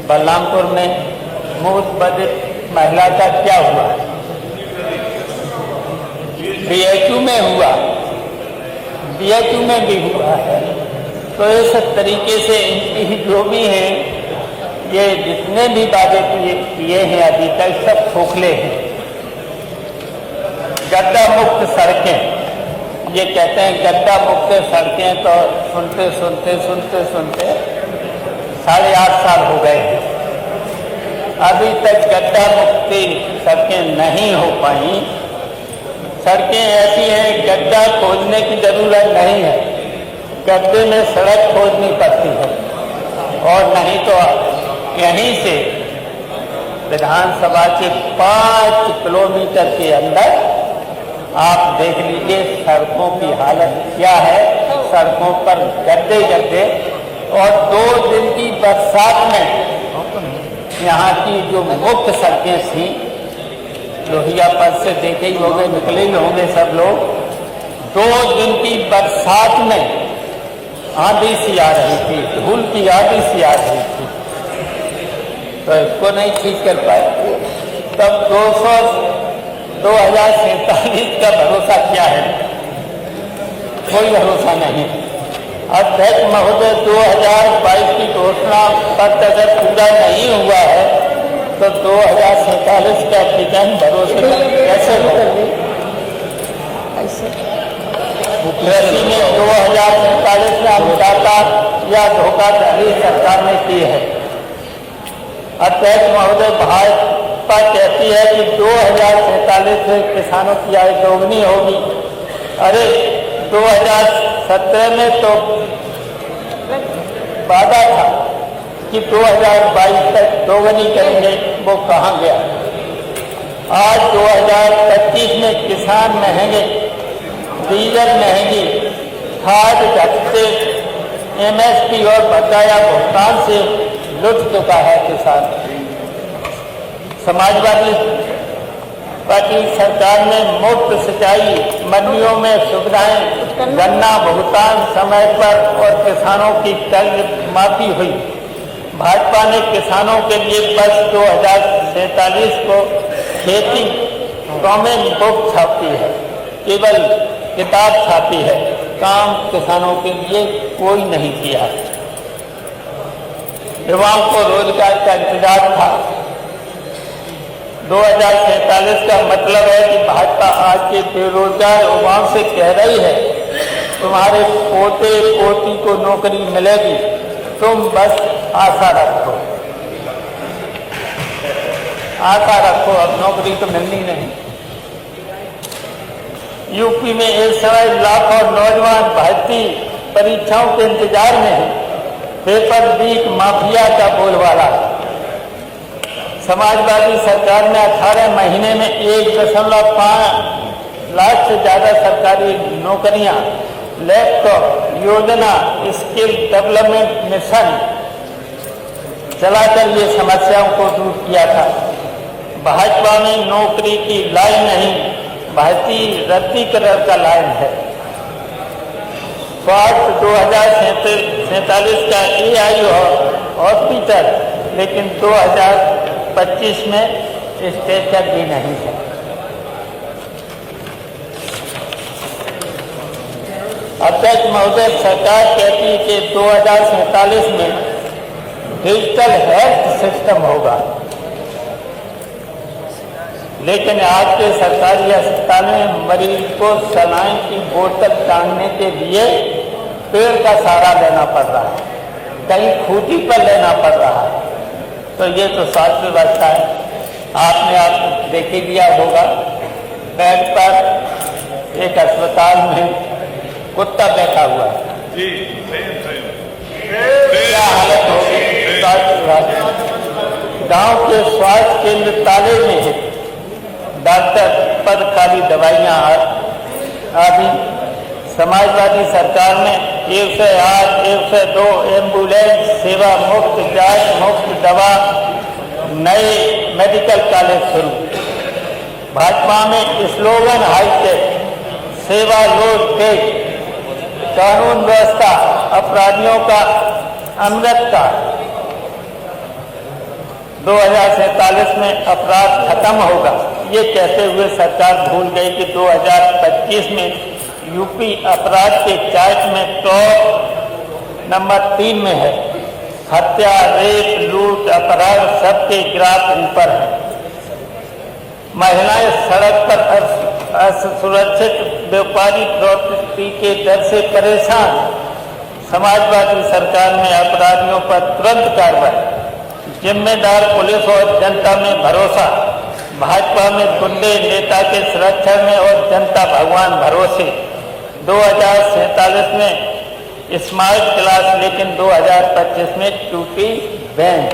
बलरामपुर में मूत बधित महिला का क्या हुआ? बीएचयू में हुआ, बीएचयू में भी हुआ है। तो इस तरीके से इनकी जो भी हैं, ये जितने भी वादे किए हैं अभी तक सब खोखले हैं। गड्ढा मुक्त सड़कें, ये कहते हैं गड्ढा मुक्त सड़कें, तो सुनते सुनते सुनते सुनते 8.5 साल हो गए हैं, अभी तक गड्ढा मुक्ति सड़कें नहीं हो पाई। सड़कें ऐसी हैं, गड्ढा खोदने की जरूरत नहीं है, गड्ढे में सड़क खोदनी पड़ती है। और नहीं तो यहीं से विधानसभा के 5 किलोमीटर के अंदर आप देख लीजिए सड़कों की हालत क्या है। सड़कों पर गड्ढे गड्ढे, और 2 दिन की बरसात में यहाँ की जो मुख्य सड़कें थी, लोहिया पथ से देखे ही होंगे, निकले ही होंगे सब लोग, 2 दिन की बरसात में आंधी सी आ रही थी, धूल की आंधी सी आ रही थी, तो इसको नहीं ठीक कर पाए। तब 2047 का भरोसा क्या है? कोई भरोसा नहीं। अध्यक्ष महोदय, 2022 की घोषणा पत्र अगर पूरा नहीं हुआ है तो 2047 का विजन भरोसे कैसे होगा? कृषि में 2047 में अनुदाता या धोखाधड़ी सरकार ने की है। अध्यक्ष महोदय, भाजपा कहती है कि 2047 में किसानों की आय दोगुनी होगी। अरे 2017 में तो वादा था कि 2022 तक दोगुनी करेंगे, वो कहाँ गया? आज 2025 में किसान महंगे, डीजल महंगी, खाद घटते, एमएसपी और बकाया भुगतान से लुट चुका है किसान। समाजवादी पार्टी सरकार ने मुफ्त सिंचाई, मंडियों में सुविधाएं, गन्ना भुगतान समय पर और किसानों की कर्ज माफी हुई। भाजपा ने किसानों के लिए वर्ष 2047 को खेती गवर्नमेंट बुक छापी है, केवल किताब छापी है, काम किसानों के लिए कोई नहीं किया। युवाओं को रोजगार का इंतजार था। 2047 का मतलब है कि भाजपा आज के बेरोजगार युवाओं से कह रही है, तुम्हारे पोते पोती को नौकरी मिलेगी, तुम बस आशा रखो, आशा रखो, अब नौकरी तो मिलनी नहीं। यूपी में इस समय लाखों नौजवान भर्ती परीक्षाओं के इंतजार में है। पेपर लीक माफिया का बोलबाला। समाजवादी सरकार ने 18 महीने में 1.5 लाख से ज्यादा सरकारी नौकरियां, लैपटॉप योजना, स्किल डेवलपमेंट मिशन चलाकर ये समस्याओं को दूर किया था। भाजपा में नौकरी की लाइन नहीं, भारतीय रद्दीकरण का लाइन है। स्वास्थ्य 2047 का AI हॉस्पिटल, लेकिन 2025 में स्ट्रेचर भी नहीं है। अध्यक्ष महोदय, सरकार कहती है कि 2047 में डिजिटल हेल्थ सिस्टम होगा, लेकिन आज के सरकारी अस्पताल में मरीज को सलाइन की बोतल टांगने के लिए पेड़ का सहारा लेना पड़ रहा है, कहीं खूंटी पर लेना पड़ रहा है। तो ये तो स्वास्थ्य व्यवस्था है। आपने आप देख ही लिया होगा, बेड पर एक अस्पताल में कुत्ता बैठा हुआ है, क्या हालत होगी स्वास्थ्य विभाग। गांव के स्वास्थ्य केंद्र ताले में है, डॉक्टर पद खाली, दवाइयां आदि। समाजवादी सरकार ने 108, 102 एम्बुलेंस सेवा, मुफ्त जांच, मुफ्त दवा, नए मेडिकल कॉलेज शुरू। भाजपा में स्लोगन हाईटेक, सेवा लोड तेज, कानून व्यवस्था अपराधियों का अमृत का। 2047 में अपराध खत्म होगा, ये कहते हुए सरकार भूल गई कि 2025 में यूपी अपराध के चार्ट में टॉप नंबर 3 में है। हत्या, रेप, लूट, अपराध सबके ग्राफ ऊपर है। महिलाएं सड़क पर असुरक्षित व्यापारी प्रवृत्ति के डर से परेशान। समाजवादी सरकार में अपराधियों पर तुरंत कार्रवाई। जिम्मेदार पुलिस और जनता में भरोसा। भाजपा में गुंडे नेता के सुरक्षा में और जनता भगवान भरोसे। 2047 में स्मार्ट क्लास, लेकिन 2025 में टूटी बैंक।